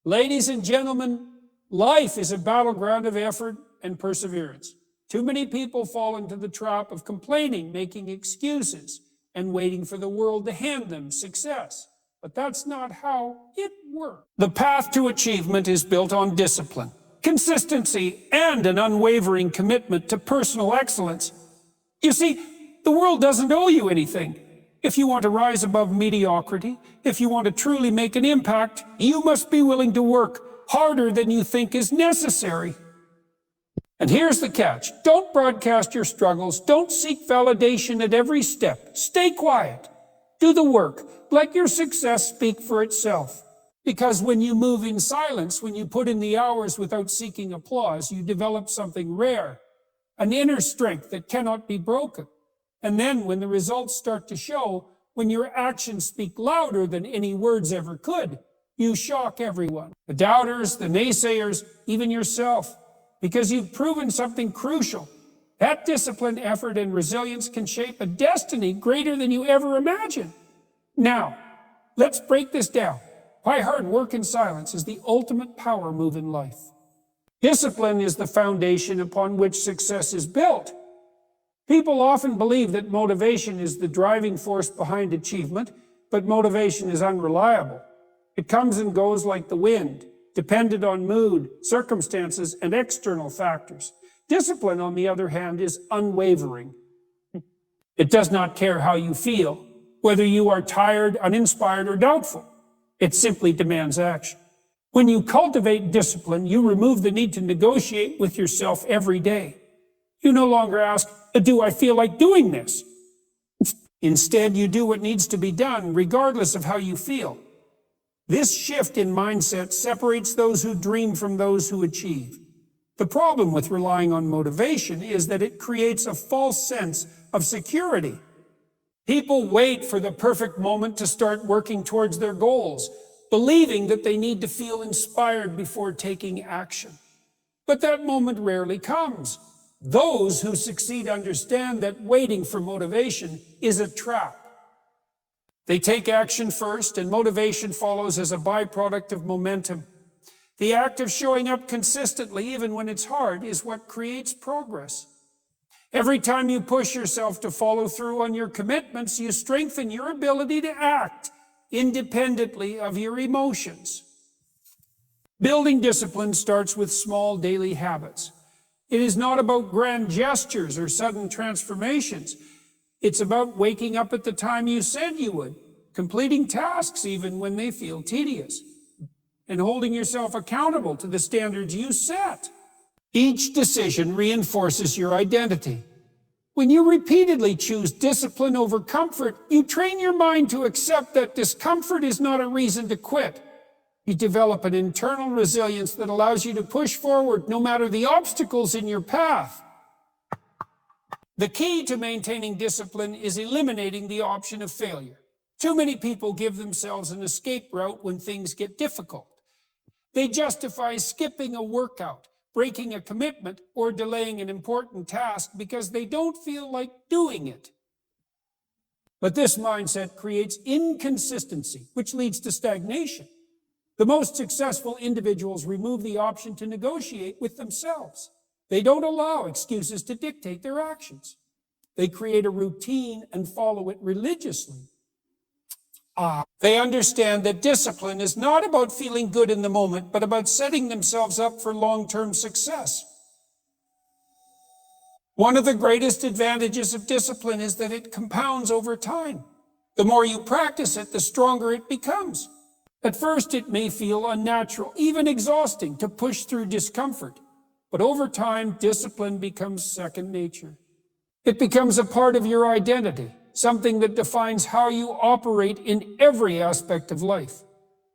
Ladies and gentlemen, life is a battleground of effort and perseverance. Too many people fall into the trap of complaining, making excuses, and waiting for the world to hand them success. But that's not how it works. The path to achievement is built on discipline, consistency, and an unwavering commitment to personal excellence. You see, the world doesn't owe you anything. If you want to rise above mediocrity, if you want to truly make an impact, you must be willing to work harder than you think is necessary. And here's the catch. Don't broadcast your struggles. Don't seek validation at every step. Stay quiet. Do the work. Let your success speak for itself. Because when you move in silence, when you put in the hours without seeking applause, you develop something rare, an inner strength that cannot be broken. And then when the results start to show, when your actions speak louder than any words ever could, you shock everyone. The doubters, the naysayers, even yourself. Because you've proven something crucial. That discipline, effort, and resilience can shape a destiny greater than you ever imagined. Now, let's break this down. Why hard work in silence is the ultimate power move in life. Discipline is the foundation upon which success is built. People often believe that motivation is the driving force behind achievement, but motivation is unreliable. It comes and goes like the wind, dependent on mood, circumstances, and external factors. Discipline, on the other hand, is unwavering. It does not care how you feel, whether you are tired, uninspired, or doubtful. It simply demands action. When you cultivate discipline, you remove the need to negotiate with yourself every day. You no longer ask, do I feel like doing this? Instead, you do what needs to be done, regardless of how you feel. This shift in mindset separates those who dream from those who achieve. The problem with relying on motivation is that it creates a false sense of security. People wait for the perfect moment to start working towards their goals, believing that they need to feel inspired before taking action. But that moment rarely comes. Those who succeed understand that waiting for motivation is a trap. They take action first, and motivation follows as a byproduct of momentum. The act of showing up consistently, even when it's hard, is what creates progress. Every time you push yourself to follow through on your commitments, you strengthen your ability to act independently of your emotions. Building discipline starts with small daily habits. It is not about grand gestures or sudden transformations. It's about waking up at the time you said you would, completing tasks even when they feel tedious, and holding yourself accountable to the standards you set. Each decision reinforces your identity. When you repeatedly choose discipline over comfort, you train your mind to accept that discomfort is not a reason to quit. You develop an internal resilience that allows you to push forward no matter the obstacles in your path. The key to maintaining discipline is eliminating the option of failure. Too many people give themselves an escape route when things get difficult. They justify skipping a workout, breaking a commitment, or delaying an important task because they don't feel like doing it. But this mindset creates inconsistency, which leads to stagnation. The most successful individuals remove the option to negotiate with themselves. They don't allow excuses to dictate their actions. They create a routine and follow it religiously. They understand that discipline is not about feeling good in the moment, but about setting themselves up for long-term success. One of the greatest advantages of discipline is that it compounds over time. The more you practice it, the stronger it becomes. At first, it may feel unnatural, even exhausting, to push through discomfort. But over time, discipline becomes second nature. It becomes a part of your identity, something that defines how you operate in every aspect of life.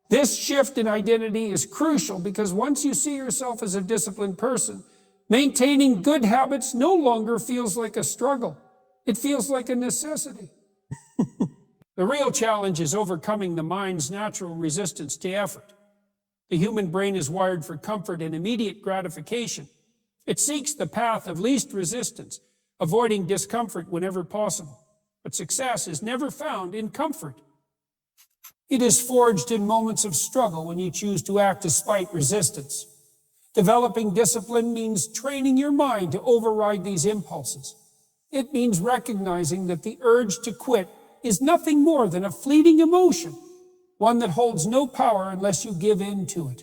This shift in identity is crucial because once you see yourself as a disciplined person, maintaining good habits no longer feels like a struggle. It feels like a necessity. The real challenge is overcoming the mind's natural resistance to effort. The human brain is wired for comfort and immediate gratification. It seeks the path of least resistance, avoiding discomfort whenever possible. But success is never found in comfort. It is forged in moments of struggle when you choose to act despite resistance. Developing discipline means training your mind to override these impulses. It means recognizing that the urge to quit is nothing more than a fleeting emotion, one that holds no power unless you give in to it.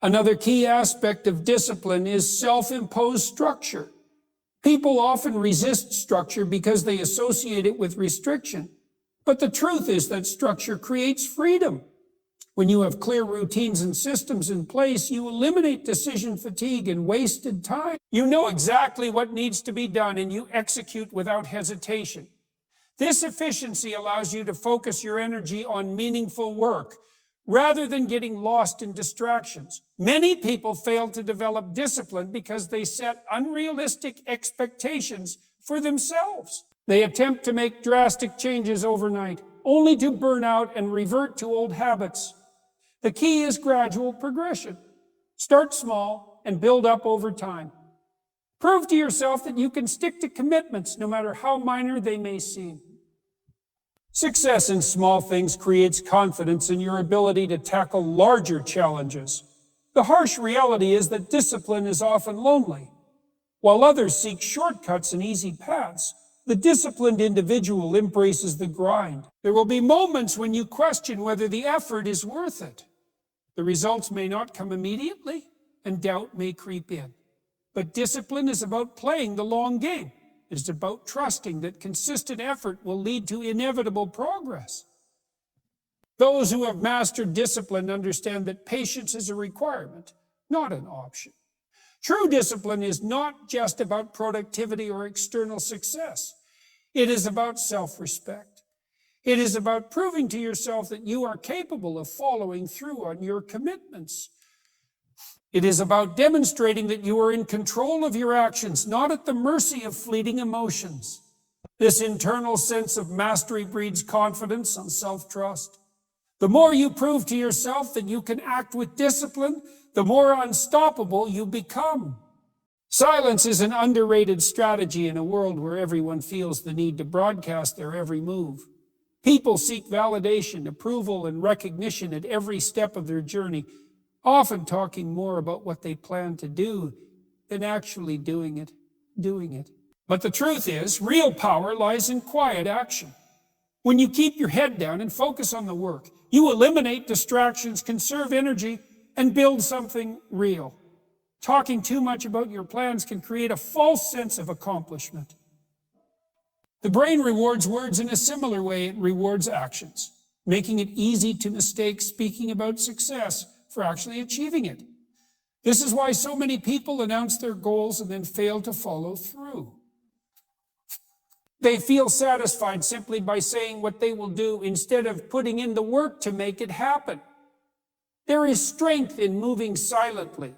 Another key aspect of discipline is self-imposed structure. People often resist structure because they associate it with restriction. But the truth is that structure creates freedom. When you have clear routines and systems in place, you eliminate decision fatigue and wasted time. You know exactly what needs to be done and you execute without hesitation. This efficiency allows you to focus your energy on meaningful work rather than getting lost in distractions. Many people fail to develop discipline because they set unrealistic expectations for themselves. They attempt to make drastic changes overnight, only to burn out and revert to old habits. The key is gradual progression. Start small and build up over time. Prove to yourself that you can stick to commitments no matter how minor they may seem. Success in small things creates confidence in your ability to tackle larger challenges. The harsh reality is that discipline is often lonely. While others seek shortcuts and easy paths, the disciplined individual embraces the grind. There will be moments when you question whether the effort is worth it. The results may not come immediately, and doubt may creep in. But discipline is about playing the long game. It is about trusting that consistent effort will lead to inevitable progress. Those who have mastered discipline understand that patience is a requirement, not an option. True discipline is not just about productivity or external success. It is about self-respect. It is about proving to yourself that you are capable of following through on your commitments. It is about demonstrating that you are in control of your actions, not at the mercy of fleeting emotions. This internal sense of mastery breeds confidence and self-trust. The more you prove to yourself that you can act with discipline, the more unstoppable you become. Silence is an underrated strategy in a world where everyone feels the need to broadcast their every move. People seek validation, approval, and recognition at every step of their journey, often talking more about what they plan to do than actually doing it. But the truth is, real power lies in quiet action. When you keep your head down and focus on the work, you eliminate distractions, conserve energy, and build something real. Talking too much about your plans can create a false sense of accomplishment. The brain rewards words in a similar way it rewards actions, making it easy to mistake speaking about success for actually achieving it. This is why so many people announce their goals and then fail to follow through. They feel satisfied simply by saying what they will do instead of putting in the work to make it happen. There is strength in moving silently.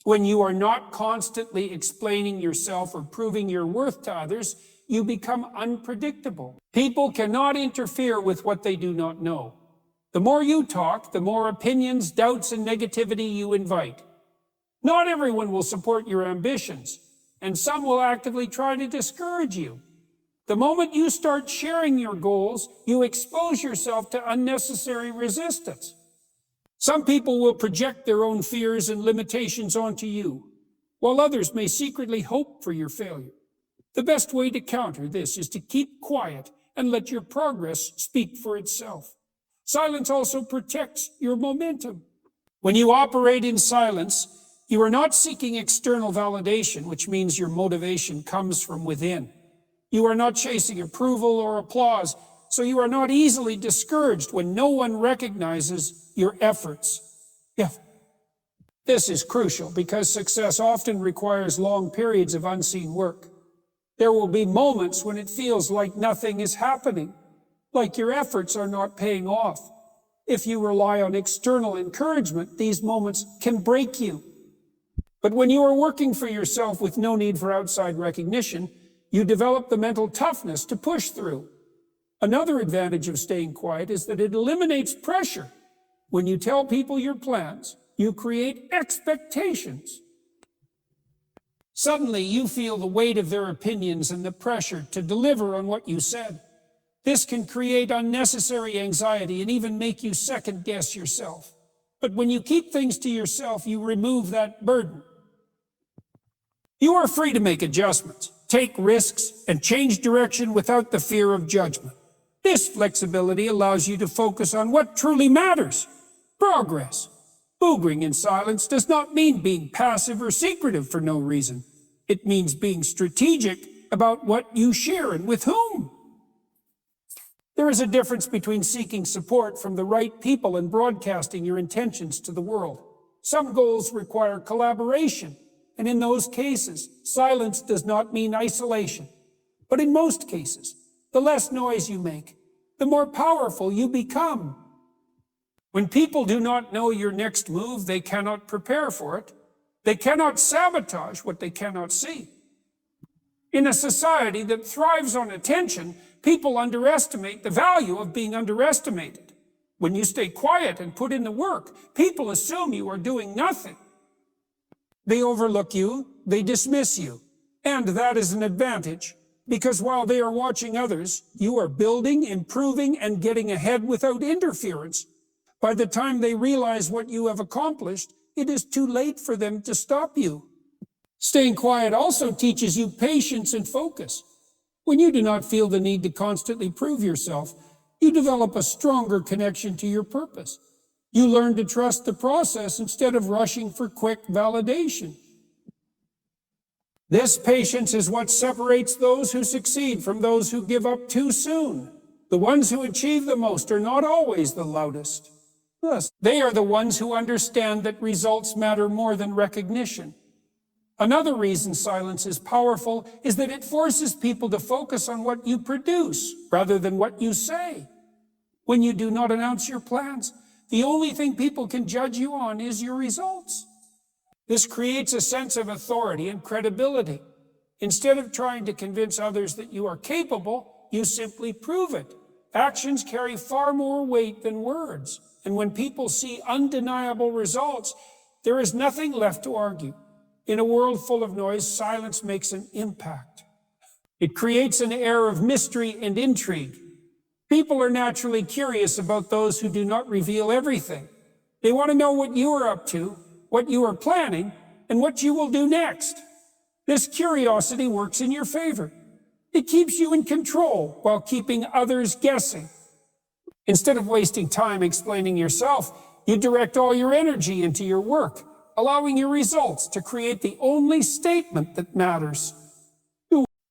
When you are not constantly explaining yourself or proving your worth to others, you become unpredictable. People cannot interfere with what they do not know. The more you talk, the more opinions, doubts, and negativity you invite. Not everyone will support your ambitions, and some will actively try to discourage you. The moment you start sharing your goals, you expose yourself to unnecessary resistance. Some people will project their own fears and limitations onto you, while others may secretly hope for your failure. The best way to counter this is to keep quiet and let your progress speak for itself. Silence also protects your momentum. When you operate in silence, you are not seeking external validation, which means your motivation comes from within. You are not chasing approval or applause, so you are not easily discouraged when no one recognizes your efforts. This is crucial because success often requires long periods of unseen work. There will be moments when it feels like nothing is happening, like your efforts are not paying off. If you rely on external encouragement, these moments can break you. But when you are working for yourself with no need for outside recognition, you develop the mental toughness to push through. Another advantage of staying quiet is that it eliminates pressure. When you tell people your plans, you create expectations. Suddenly, you feel the weight of their opinions and the pressure to deliver on what you said. This can create unnecessary anxiety and even make you second guess yourself. But when you keep things to yourself, you remove that burden. You are free to make adjustments, take risks, and change direction without the fear of judgment. This flexibility allows you to focus on what truly matters: progress. Boogering in silence does not mean being passive or secretive for no reason. It means being strategic about what you share and with whom. There is a difference between seeking support from the right people and broadcasting your intentions to the world. Some goals require collaboration, and in those cases, silence does not mean isolation. But in most cases, the less noise you make, the more powerful you become. When people do not know your next move, they cannot prepare for it. They cannot sabotage what they cannot see. In a society that thrives on attention, people underestimate the value of being underestimated. When you stay quiet and put in the work, people assume you are doing nothing. They overlook you, they dismiss you, and that is an advantage, because while they are watching others, you are building, improving, and getting ahead without interference. By the time they realize what you have accomplished, it is too late for them to stop you. Staying quiet also teaches you patience and focus. When you do not feel the need to constantly prove yourself, you develop a stronger connection to your purpose. You learn to trust the process instead of rushing for quick validation. This patience is what separates those who succeed from those who give up too soon. The ones who achieve the most are not always the loudest. Thus, they are the ones who understand that results matter more than recognition. Another reason silence is powerful is that it forces people to focus on what you produce rather than what you say. When you do not announce your plans, the only thing people can judge you on is your results. This creates a sense of authority and credibility. Instead of trying to convince others that you are capable, you simply prove it. Actions carry far more weight than words, and when people see undeniable results, there is nothing left to argue. In a world full of noise, silence makes an impact. It creates an air of mystery and intrigue. People are naturally curious about those who do not reveal everything. They want to know what you are up to, what you are planning, and what you will do next. This curiosity works in your favor. It keeps you in control while keeping others guessing. Instead of wasting time explaining yourself, you direct all your energy into your work, allowing your results to create the only statement that matters.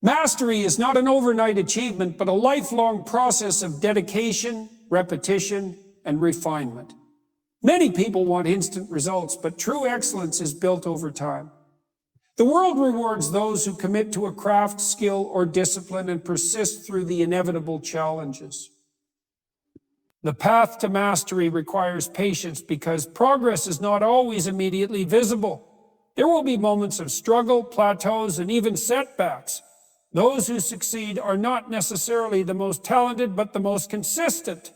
Mastery is not an overnight achievement, but a lifelong process of dedication, repetition, and refinement. Many people want instant results, but true excellence is built over time. The world rewards those who commit to a craft, skill, or discipline and persist through the inevitable challenges. The path to mastery requires patience because progress is not always immediately visible. There will be moments of struggle, plateaus, and even setbacks. Those who succeed are not necessarily the most talented, but the most consistent.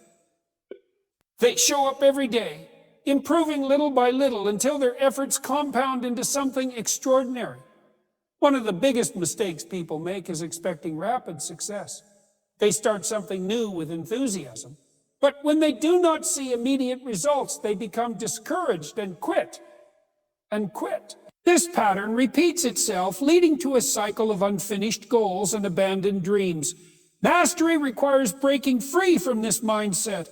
They show up every day, improving little by little until their efforts compound into something extraordinary. One of the biggest mistakes people make is expecting rapid success. They start something new with enthusiasm, but when they do not see immediate results, they become discouraged and quit. This pattern repeats itself, leading to a cycle of unfinished goals and abandoned dreams. Mastery requires breaking free from this mindset.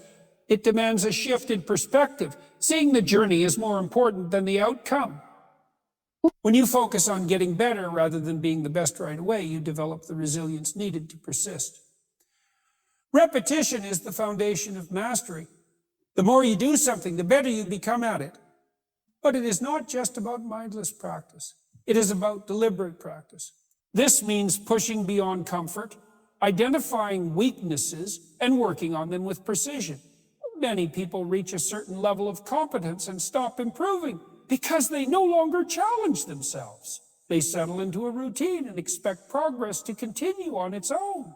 It demands a shift in perspective, seeing the journey as more important than the outcome. When you focus on getting better rather than being the best right away, you develop the resilience needed to persist. Repetition is the foundation of mastery. The more you do something, the better you become at it. But it is not just about mindless practice. It is about deliberate practice. This means pushing beyond comfort, identifying weaknesses, and working on them with precision. Many people reach a certain level of competence and stop improving because they no longer challenge themselves. They settle into a routine and expect progress to continue on its own.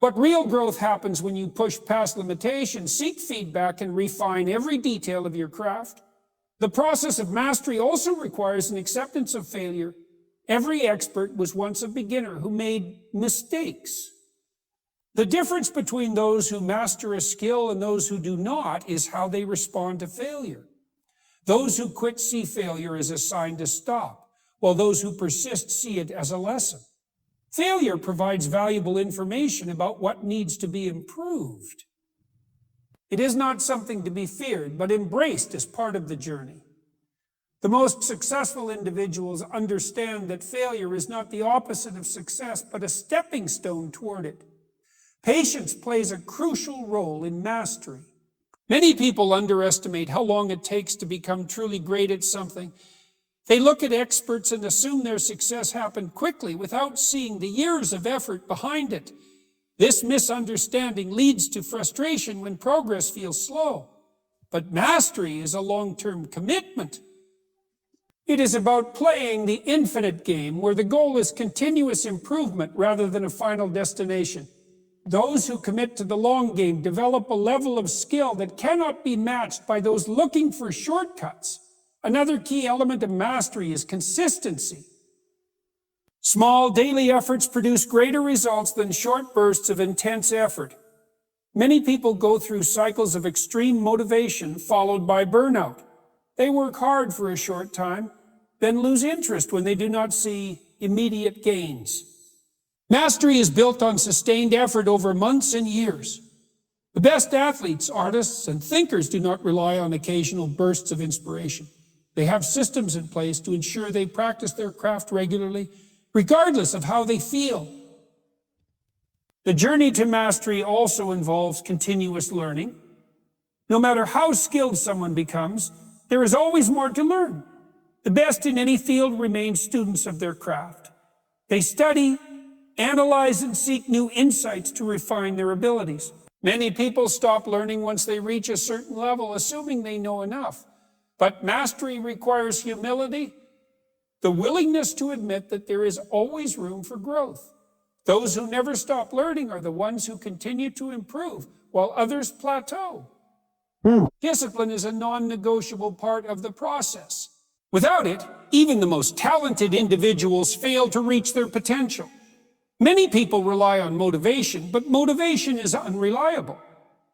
But real growth happens when you push past limitations, seek feedback, and refine every detail of your craft. The process of mastery also requires an acceptance of failure. Every expert was once a beginner who made mistakes. The difference between those who master a skill and those who do not is how they respond to failure. Those who quit see failure as a sign to stop, while those who persist see it as a lesson. Failure provides valuable information about what needs to be improved. It is not something to be feared, but embraced as part of the journey. The most successful individuals understand that failure is not the opposite of success, but a stepping stone toward it. Patience plays a crucial role in mastery. Many people underestimate how long it takes to become truly great at something. They look at experts and assume their success happened quickly without seeing the years of effort behind it. This misunderstanding leads to frustration when progress feels slow. But mastery is a long-term commitment. It is about playing the infinite game where the goal is continuous improvement rather than a final destination. Those who commit to the long game develop a level of skill that cannot be matched by those looking for shortcuts. Another key element of mastery is consistency. Small daily efforts produce greater results than short bursts of intense effort. Many people go through cycles of extreme motivation followed by burnout. They work hard for a short time, then lose interest when they do not see immediate gains. Mastery is built on sustained effort over months and years. The best athletes, artists, and thinkers do not rely on occasional bursts of inspiration. They have systems in place to ensure they practice their craft regularly, regardless of how they feel. The journey to mastery also involves continuous learning. No matter how skilled someone becomes, there is always more to learn. The best in any field remain students of their craft. They study, analyze, and seek new insights to refine their abilities. Many people stop learning once they reach a certain level, assuming they know enough. But mastery requires humility, the willingness to admit that there is always room for growth. Those who never stop learning are the ones who continue to improve, while others plateau. Discipline is a non-negotiable part of the process. Without it, even the most talented individuals fail to reach their potential. Many people rely on motivation, but motivation is unreliable.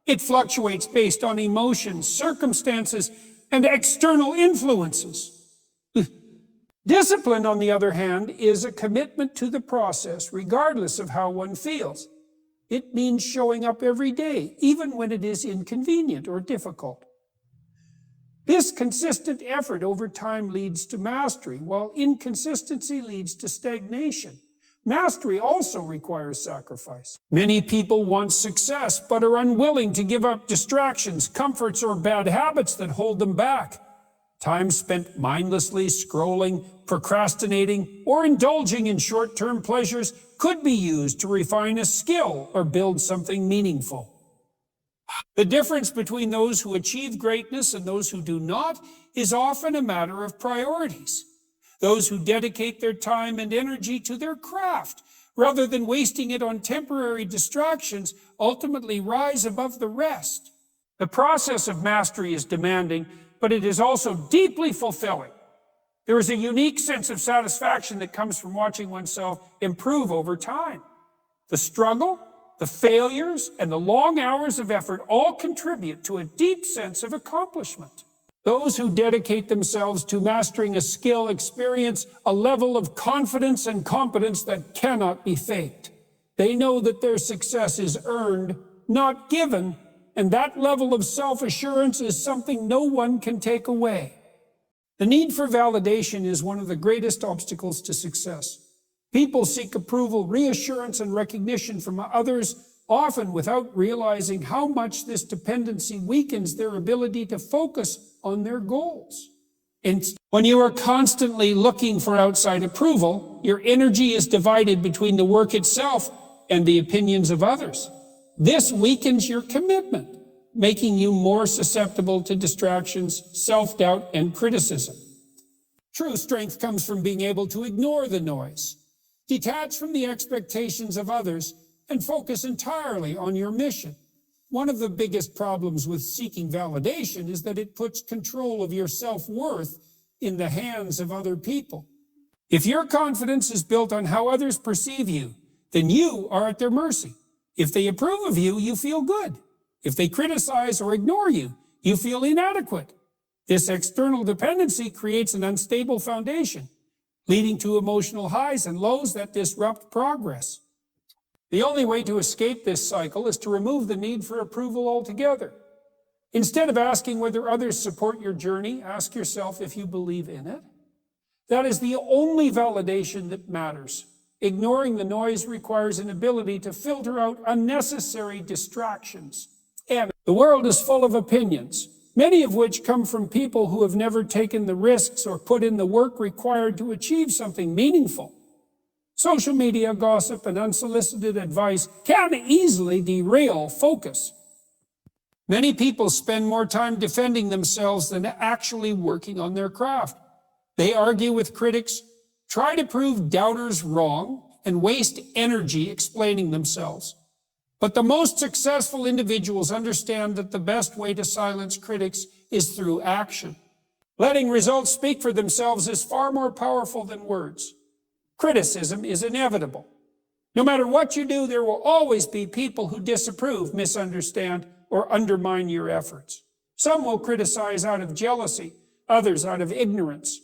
It fluctuates based on emotions, circumstances, and external influences. Discipline, on the other hand, is a commitment to the process, regardless of how one feels. It means showing up every day, even when it is inconvenient or difficult. This consistent effort over time leads to mastery, while inconsistency leads to stagnation. Mastery also requires sacrifice. Many people want success, but are unwilling to give up distractions, comforts, or bad habits that hold them back. Time spent mindlessly scrolling, procrastinating, or indulging in short-term pleasures could be used to refine a skill or build something meaningful. The difference between those who achieve greatness and those who do not is often a matter of priorities. Those who dedicate their time and energy to their craft, rather than wasting it on temporary distractions, ultimately rise above the rest. The process of mastery is demanding, but it is also deeply fulfilling. There is a unique sense of satisfaction that comes from watching oneself improve over time. The struggle, the failures, and the long hours of effort all contribute to a deep sense of accomplishment. Those who dedicate themselves to mastering a skill experience a level of confidence and competence that cannot be faked. They know that their success is earned, not given, and that level of self-assurance is something no one can take away. The need for validation is one of the greatest obstacles to success. People seek approval, reassurance, and recognition from others, often without realizing how much this dependency weakens their ability to focus on their goals. When you are constantly looking for outside approval, your energy is divided between the work itself and the opinions of others. This weakens your commitment, making you more susceptible to distractions, self-doubt, and criticism. True strength comes from being able to ignore the noise, detach from the expectations of others, and focus entirely on your mission. One of the biggest problems with seeking validation is that it puts control of your self-worth in the hands of other people. If your confidence is built on how others perceive you, then you are at their mercy. If they approve of you, you feel good. If they criticize or ignore you, you feel inadequate. This external dependency creates an unstable foundation, leading to emotional highs and lows that disrupt progress. The only way to escape this cycle is to remove the need for approval altogether. Instead of asking whether others support your journey, ask yourself if you believe in it. That is the only validation that matters. Ignoring the noise requires an ability to filter out unnecessary distractions. And the world is full of opinions, many of which come from people who have never taken the risks or put in the work required to achieve something meaningful. Social media, gossip, and unsolicited advice can easily derail focus. Many people spend more time defending themselves than actually working on their craft. They argue with critics, try to prove doubters wrong, and waste energy explaining themselves. But the most successful individuals understand that the best way to silence critics is through action. Letting results speak for themselves is far more powerful than words. Criticism is inevitable. No matter what you do, there will always be people who disapprove, misunderstand, or undermine your efforts. Some will criticize out of jealousy, others out of ignorance.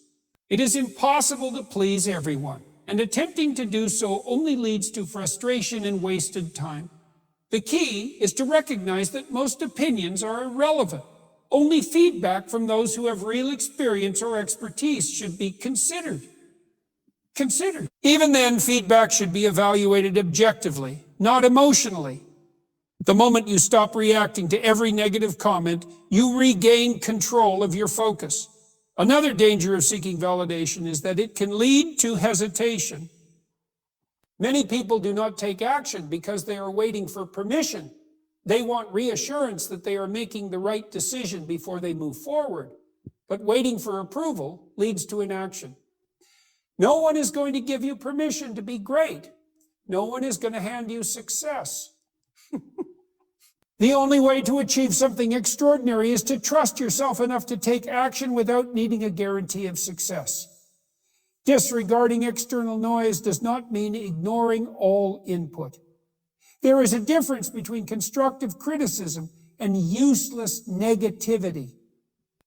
It is impossible to please everyone, and attempting to do so only leads to frustration and wasted time. The key is to recognize that most opinions are irrelevant. Only feedback from those who have real experience or expertise should be considered. Even then, feedback should be evaluated objectively, not emotionally. The moment you stop reacting to every negative comment, you regain control of your focus. Another danger of seeking validation is that it can lead to hesitation. Many people do not take action because they are waiting for permission. They want reassurance that they are making the right decision before they move forward. But waiting for approval leads to inaction. No one is going to give you permission to be great. No one is going to hand you success. The only way to achieve something extraordinary is to trust yourself enough to take action without needing a guarantee of success. Disregarding external noise does not mean ignoring all input. There is a difference between constructive criticism and useless negativity.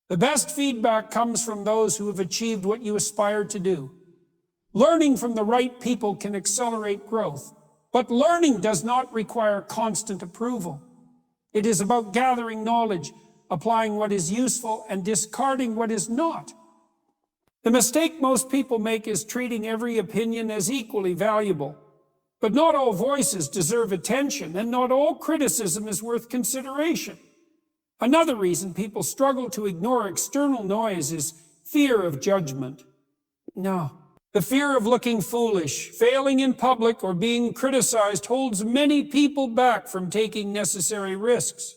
The best feedback comes from those who have achieved what you aspire to do. Learning from the right people can accelerate growth, but learning does not require constant approval. It is about gathering knowledge, applying what is useful, and discarding what is not. The mistake most people make is treating every opinion as equally valuable. But not all voices deserve attention, and not all criticism is worth consideration. Another reason people struggle to ignore external noise is fear of judgment. The fear of looking foolish, failing in public, or being criticized holds many people back from taking necessary risks.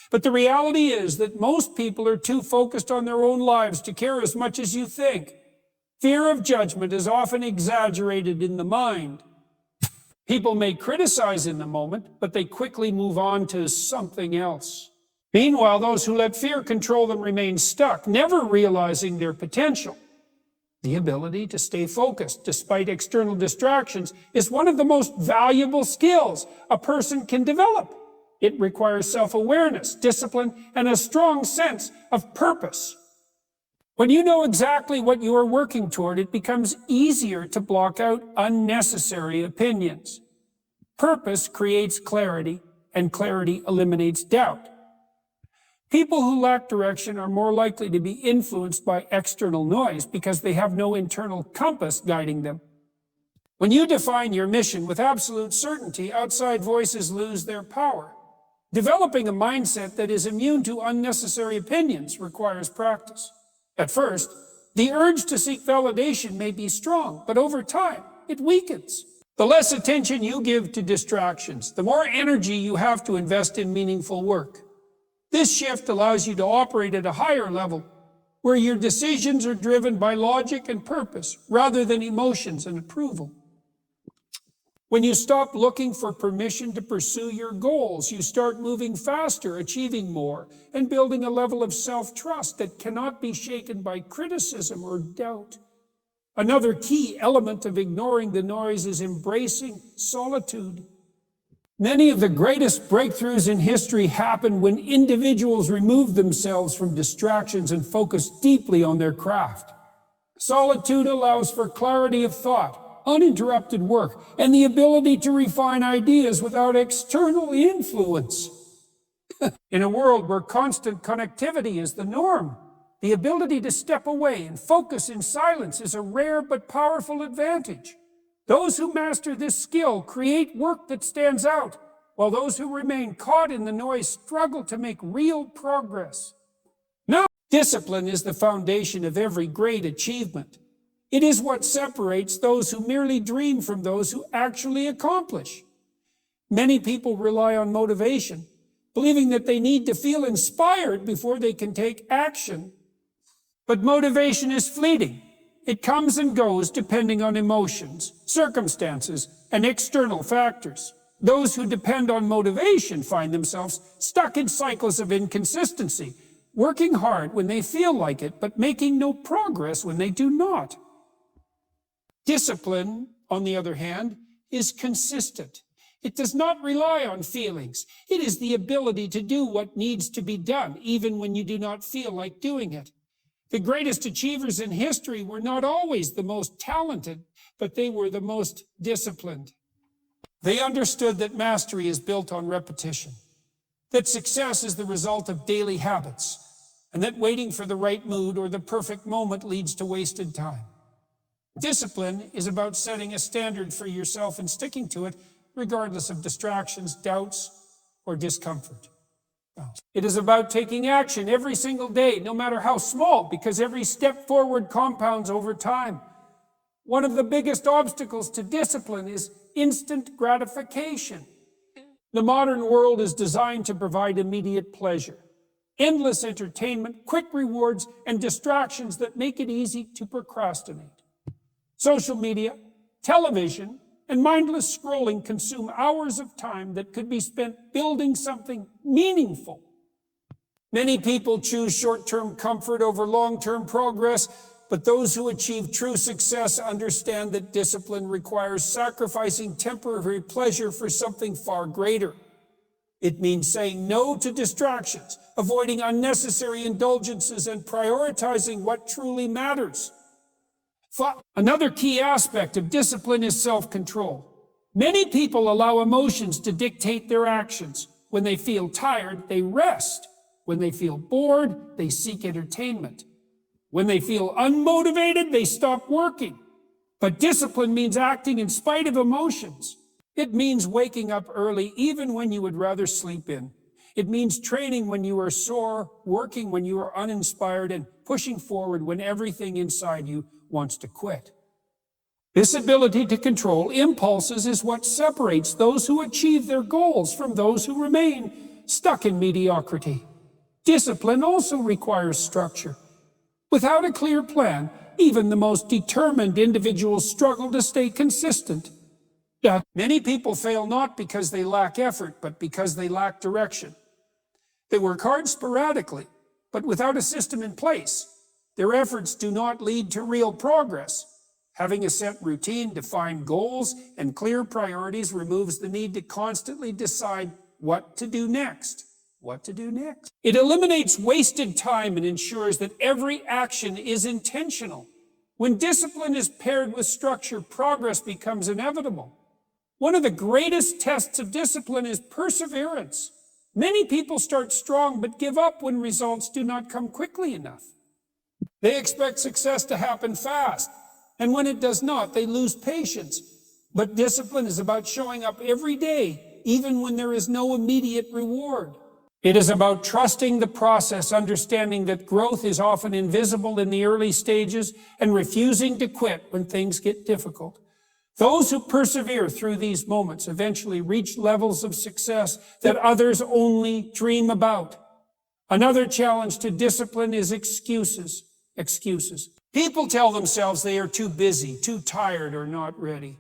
But the reality is that most people are too focused on their own lives to care as much as you think. Fear of judgment is often exaggerated in the mind. People may criticize in the moment, but they quickly move on to something else. Meanwhile, those who let fear control them remain stuck, never realizing their potential. The ability to stay focused despite external distractions is one of the most valuable skills a person can develop. It requires self-awareness, discipline, and a strong sense of purpose. When you know exactly what you are working toward, it becomes easier to block out unnecessary opinions. Purpose creates clarity, and clarity eliminates doubt. People who lack direction are more likely to be influenced by external noise because they have no internal compass guiding them. When you define your mission with absolute certainty, outside voices lose their power. Developing a mindset that is immune to unnecessary opinions requires practice. At first, the urge to seek validation may be strong, but over time, it weakens. The less attention you give to distractions, the more energy you have to invest in meaningful work. This shift allows you to operate at a higher level, where your decisions are driven by logic and purpose, rather than emotions and approval. When you stop looking for permission to pursue your goals, you start moving faster, achieving more, and building a level of self-trust that cannot be shaken by criticism or doubt. Another key element of ignoring the noise is embracing solitude. Many of the greatest breakthroughs in history happen when individuals remove themselves from distractions and focus deeply on their craft. Solitude allows for clarity of thought, uninterrupted work, and the ability to refine ideas without external influence. In a world where constant connectivity is the norm, the ability to step away and focus in silence is a rare but powerful advantage. Those who master this skill create work that stands out, while those who remain caught in the noise struggle to make real progress. Now, discipline is the foundation of every great achievement. It is what separates those who merely dream from those who actually accomplish. Many people rely on motivation, believing that they need to feel inspired before they can take action. But motivation is fleeting. It comes and goes depending on emotions, circumstances, and external factors. Those who depend on motivation find themselves stuck in cycles of inconsistency, working hard when they feel like it, but making no progress when they do not. Discipline, on the other hand, is consistent. It does not rely on feelings. It is the ability to do what needs to be done, even when you do not feel like doing it. The greatest achievers in history were not always the most talented, but they were the most disciplined. They understood that mastery is built on repetition, that success is the result of daily habits, and that waiting for the right mood or the perfect moment leads to wasted time. Discipline is about setting a standard for yourself and sticking to it, regardless of distractions, doubts, or discomfort. It is about taking action every single day, no matter how small, because every step forward compounds over time. One of the biggest obstacles to discipline is instant gratification. The modern world is designed to provide immediate pleasure, endless entertainment, quick rewards, and distractions that make it easy to procrastinate. Social media, television, and mindless scrolling consume hours of time that could be spent building something meaningful. Many people choose short-term comfort over long-term progress, but those who achieve true success understand that discipline requires sacrificing temporary pleasure for something far greater. It means saying no to distractions, avoiding unnecessary indulgences, and prioritizing what truly matters. Another key aspect of discipline is self-control. Many people allow emotions to dictate their actions. When they feel tired, they rest. When they feel bored, they seek entertainment. When they feel unmotivated, they stop working. But discipline means acting in spite of emotions. It means waking up early even when you would rather sleep in. It means training when you are sore, working when you are uninspired, and pushing forward when everything inside you wants to quit. This ability to control impulses is what separates those who achieve their goals from those who remain stuck in mediocrity. Discipline also requires structure. Without a clear plan, even the most determined individuals struggle to stay consistent. Many people fail not because they lack effort, but because they lack direction. They work hard sporadically, but without a system in place. Their efforts do not lead to real progress. Having a set routine, defined goals, and clear priorities removes the need to constantly decide what to do next. It eliminates wasted time and ensures that every action is intentional. When discipline is paired with structure, progress becomes inevitable. One of the greatest tests of discipline is perseverance. Many people start strong but give up when results do not come quickly enough. They expect success to happen fast, and when it does not, they lose patience. But discipline is about showing up every day, even when there is no immediate reward. It is about trusting the process, understanding that growth is often invisible in the early stages, and refusing to quit when things get difficult. Those who persevere through these moments eventually reach levels of success that others only dream about. Another challenge to discipline is excuses. People tell themselves they are too busy, too tired, or not ready.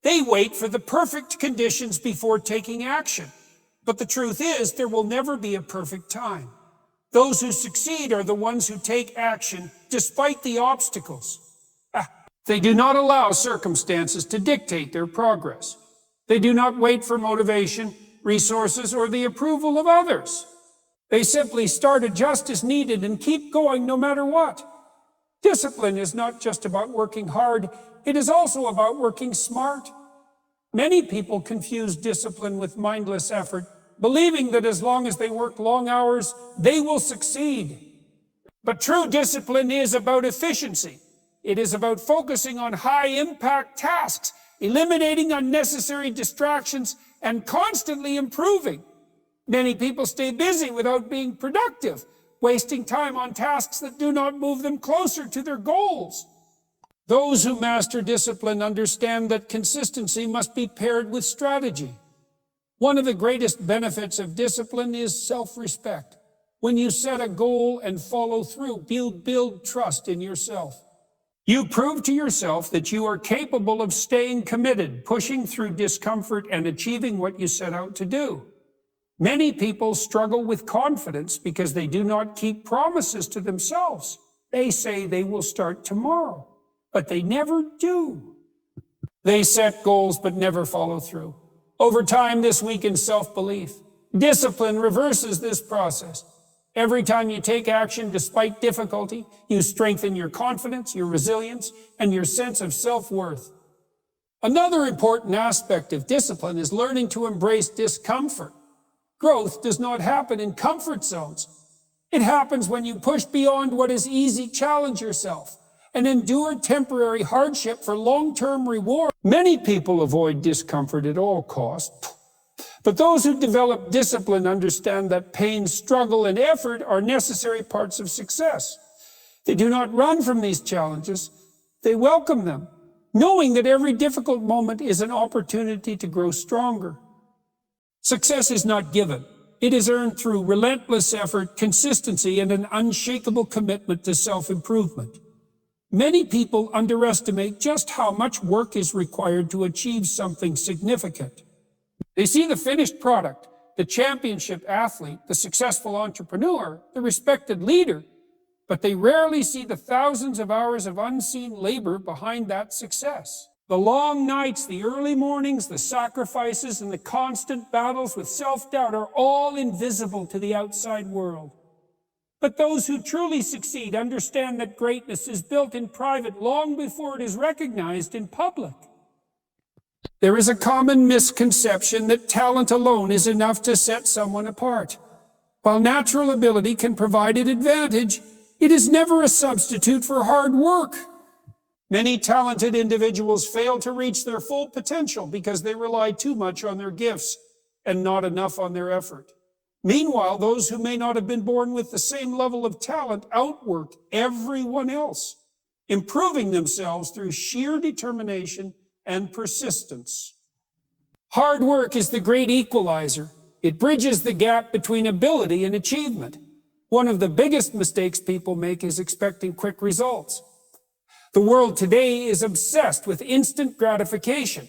They wait for the perfect conditions before taking action. But the truth is, there will never be a perfect time. Those who succeed are the ones who take action despite the obstacles. They do not allow circumstances to dictate their progress. They do not wait for motivation, resources, or the approval of others. They simply start at just as needed and keep going no matter what. Discipline is not just about working hard, it is also about working smart. Many people confuse discipline with mindless effort, believing that as long as they work long hours, they will succeed. But true discipline is about efficiency. It is about focusing on high-impact tasks, eliminating unnecessary distractions, and constantly improving. Many people stay busy without being productive, wasting time on tasks that do not move them closer to their goals. Those who master discipline understand that consistency must be paired with strategy. One of the greatest benefits of discipline is self-respect. When you set a goal and follow through, you build trust in yourself. You prove to yourself that you are capable of staying committed, pushing through discomfort, and achieving what you set out to do. Many people struggle with confidence because they do not keep promises to themselves. They say they will start tomorrow, but they never do. They set goals but never follow through. Over time, this weakens self-belief. Discipline reverses this process. Every time you take action despite difficulty, you strengthen your confidence, your resilience, and your sense of self-worth. Another important aspect of discipline is learning to embrace discomfort. Growth does not happen in comfort zones. It happens when you push beyond what is easy, challenge yourself, and endure temporary hardship for long-term reward. Many people avoid discomfort at all costs, but those who develop discipline understand that pain, struggle, and effort are necessary parts of success. They do not run from these challenges, they welcome them, knowing that every difficult moment is an opportunity to grow stronger. Success is not given. It is earned through relentless effort, consistency, and an unshakable commitment to self-improvement. Many people underestimate just how much work is required to achieve something significant. They see the finished product, the championship athlete, the successful entrepreneur, the respected leader, but they rarely see the thousands of hours of unseen labor behind that success. The long nights, the early mornings, the sacrifices, and the constant battles with self-doubt are all invisible to the outside world. But those who truly succeed understand that greatness is built in private long before it is recognized in public. There is a common misconception that talent alone is enough to set someone apart. While natural ability can provide an advantage, it is never a substitute for hard work. Many talented individuals fail to reach their full potential because they rely too much on their gifts and not enough on their effort. Meanwhile, those who may not have been born with the same level of talent outwork everyone else, improving themselves through sheer determination and persistence. Hard work is the great equalizer. It bridges the gap between ability and achievement. One of the biggest mistakes people make is expecting quick results. The world today is obsessed with instant gratification.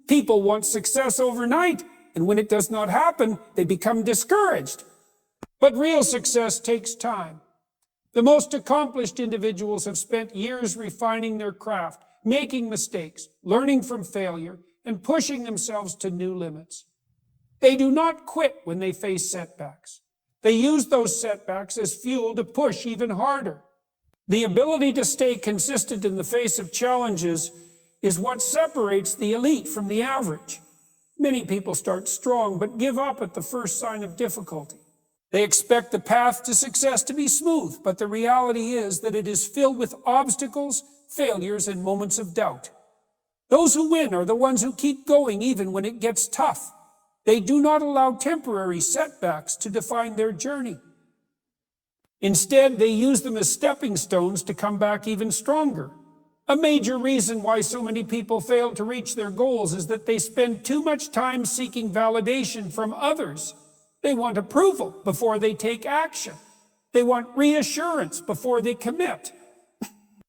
People want success overnight, and when it does not happen, they become discouraged. But real success takes time. The most accomplished individuals have spent years refining their craft, making mistakes, learning from failure, and pushing themselves to new limits. They do not quit when they face setbacks. They use those setbacks as fuel to push even harder. The ability to stay consistent in the face of challenges is what separates the elite from the average. Many people start strong but give up at the first sign of difficulty. They expect the path to success to be smooth, but the reality is that it is filled with obstacles, failures, and moments of doubt. Those who win are the ones who keep going even when it gets tough. They do not allow temporary setbacks to define their journey. Instead, they use them as stepping stones to come back even stronger. A major reason why so many people fail to reach their goals is that they spend too much time seeking validation from others. They want approval before they take action. They want reassurance before they commit.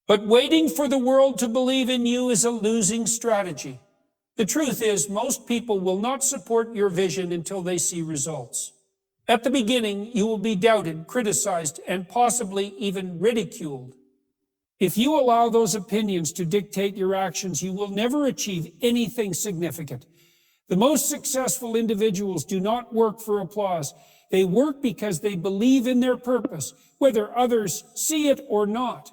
But waiting for the world to believe in you is a losing strategy. The truth is, most people will not support your vision until they see results. At the beginning, you will be doubted, criticized, and possibly even ridiculed. If you allow those opinions to dictate your actions, you will never achieve anything significant. The most successful individuals do not work for applause. They work because they believe in their purpose, whether others see it or not.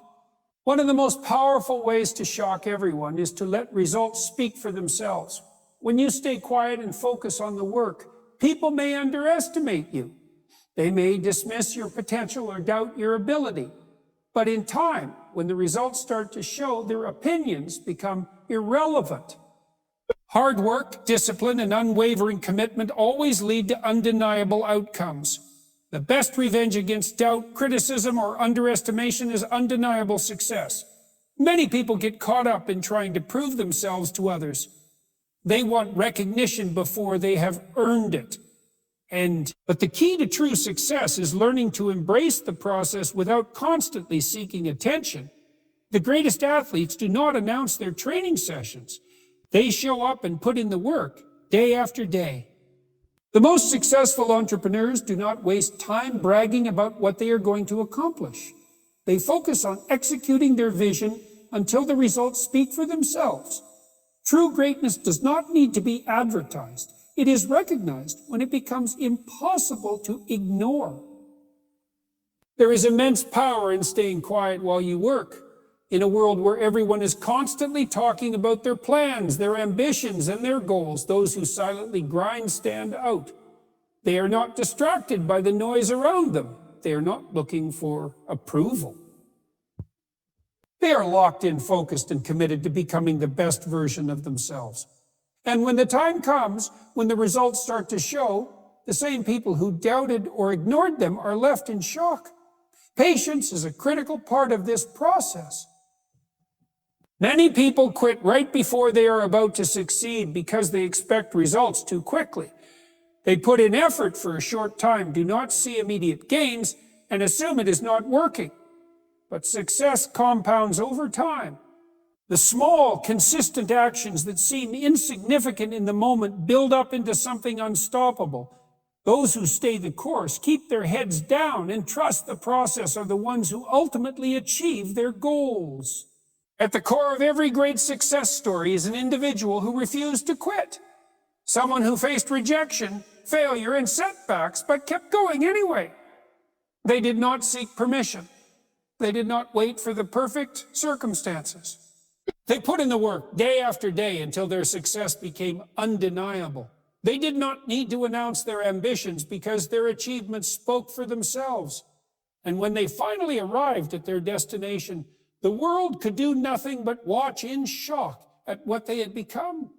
One of the most powerful ways to shock everyone is to let results speak for themselves. When you stay quiet and focus on the work, people may underestimate you. They may dismiss your potential or doubt your ability. But in time, when the results start to show, their opinions become irrelevant. Hard work, discipline, and unwavering commitment always lead to undeniable outcomes. The best revenge against doubt, criticism, or underestimation is undeniable success. Many people get caught up in trying to prove themselves to others. They want recognition before they have earned it. But the key to true success is learning to embrace the process without constantly seeking attention. The greatest athletes do not announce their training sessions. They show up and put in the work day after day. The most successful entrepreneurs do not waste time bragging about what they are going to accomplish. They focus on executing their vision until the results speak for themselves. True greatness does not need to be advertised. It is recognized when it becomes impossible to ignore. There is immense power in staying quiet while you work. In a world where everyone is constantly talking about their plans, their ambitions, and their goals, those who silently grind stand out. They are not distracted by the noise around them. They are not looking for approval. They are locked in, focused, and committed to becoming the best version of themselves. And when the time comes, when the results start to show, the same people who doubted or ignored them are left in shock. Patience is a critical part of this process. Many people quit right before they are about to succeed because they expect results too quickly. They put in effort for a short time, do not see immediate gains, and assume it is not working. But success compounds over time. The small, consistent actions that seem insignificant in the moment build up into something unstoppable. Those who stay the course, keep their heads down, and trust the process are the ones who ultimately achieve their goals. At the core of every great success story is an individual who refused to quit. Someone who faced rejection, failure, and setbacks, but kept going anyway. They did not seek permission. They did not wait for the perfect circumstances. They put in the work day after day until their success became undeniable. They did not need to announce their ambitions because their achievements spoke for themselves. And when they finally arrived at their destination, the world could do nothing but watch in shock at what they had become.